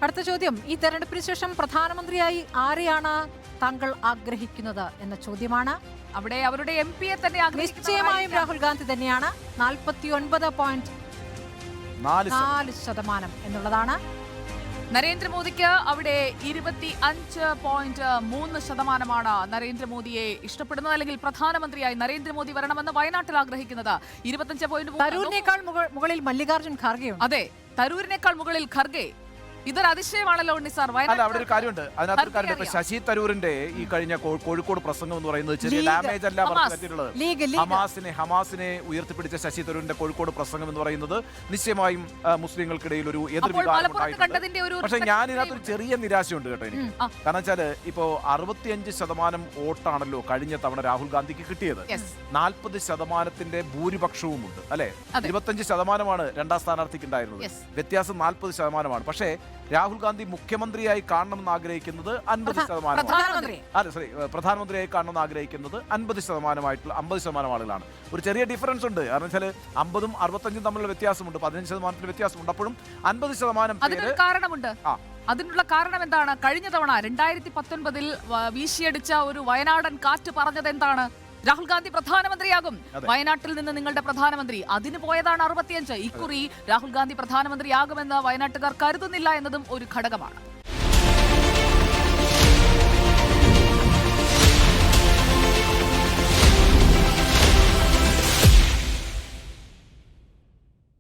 അടുത്ത ചോദ്യം, ഈ തെരഞ്ഞെടുപ്പിന് ശേഷം പ്രധാനമന്ത്രിയായി ആരെയാണ് താങ്കൾ ആഗ്രഹിക്കുന്നത് എന്ന ചോദ്യമാണ്. അവിടെ അവരുടെ MP യെ തന്നെ നിശ്ചയമായും രാഹുൽ ഗാന്ധി തന്നെയാണ്. 49.4% എന്നുള്ളതാണ്. നരേന്ദ്രമോദിക്ക് അവിടെ 25.3% നരേന്ദ്രമോദിയെ ഇഷ്ടപ്പെടുന്നത്, അല്ലെങ്കിൽ പ്രധാനമന്ത്രിയായി നരേന്ദ്രമോദി വരണമെന്ന് വയനാട്ടിൽ ആഗ്രഹിക്കുന്നത്. 25. തരൂരിനേക്കാൾ മുകളിൽ മല്ലികാർജ്ജുൻ ഖാർഗെയുണ്ട്. അതെ, തരൂരിനേക്കാൾ മുകളിൽ ഖർഗെ. ഇതൊരു അതിശയമാണല്ലോ നിസാർ. അല്ല, അവിടെ ഒരു കാര്യമുണ്ട്. അതിനകത്തൊരു കാര്യമുണ്ട്. ഇപ്പൊ ശശി തരൂരിന്റെ ഈ കഴിഞ്ഞ കോഴിക്കോട് പ്രസംഗം എന്ന് പറയുന്നത് ചെറിയ ഡാമേജ് അല്ല പറ്റിയിട്ടുള്ളത്. ഹമാസിനെ ഉയർത്തിപ്പിടിച്ച ശശി തരൂരിന്റെ കോഴിക്കോട് പ്രസംഗം എന്ന് പറയുന്നത് നിശ്ചയമായും മുസ്ലിങ്ങൾക്കിടയിൽ ഒരു എതിർവികാരം ഉണ്ടായിട്ടുണ്ട്. പക്ഷെ ഞാൻ ഇതിനകത്തൊരു ചെറിയ നിരാശയുണ്ട് കേട്ടോ എനിക്ക്. കാരണം വെച്ചാല് ഇപ്പോ 65% വോട്ടാണല്ലോ കഴിഞ്ഞ തവണ രാഹുൽ ഗാന്ധിക്ക് കിട്ടിയത്. 40% ഭൂരിപക്ഷവും ഉണ്ട് അല്ലെ. 25% രണ്ടാം സ്ഥാനാർത്ഥിക്ക് ഉണ്ടായിരുന്നത്. വ്യത്യാസം 40%. പക്ഷേ രാഹുൽ ഗാന്ധി മുഖ്യമന്ത്രിയായി കാണണമെന്ന് ആഗ്രഹിക്കുന്നത് 50%. പ്രധാനമന്ത്രിയായി കാണണമെന്ന് ആഗ്രഹിക്കുന്നത് 50% ആളുകളാണ്. ഒരു ചെറിയ ഡിഫറൻസ് ഉണ്ട്. കാരണം വെച്ചാൽ 50ഉം 65ഉം തമ്മിലുള്ള വ്യത്യാസമുണ്ട്. 15% വ്യത്യാസമുണ്ട്. അപ്പോഴും 50% കാരണമുണ്ട്. അതിനുള്ള കാരണം എന്താണ്? കഴിഞ്ഞ തവണ 2019 വീശിയടിച്ച ഒരു വയനാടൻ കാറ്റ് പറഞ്ഞത് എന്താണ്? രാഹുൽ ഗാന്ധി പ്രധാനമന്ത്രിയാകും, വയനാട്ടിൽ നിന്ന് നിങ്ങളുടെ പ്രധാനമന്ത്രി. അതിന് പോയതാണ് 65. ഇക്കുറി രാഹുൽ ഗാന്ധി പ്രധാനമന്ത്രിയാകുമെന്ന് വയനാട്ടുകാർ കരുതുന്നില്ല എന്നതും ഒരു ഘടകമാണ്.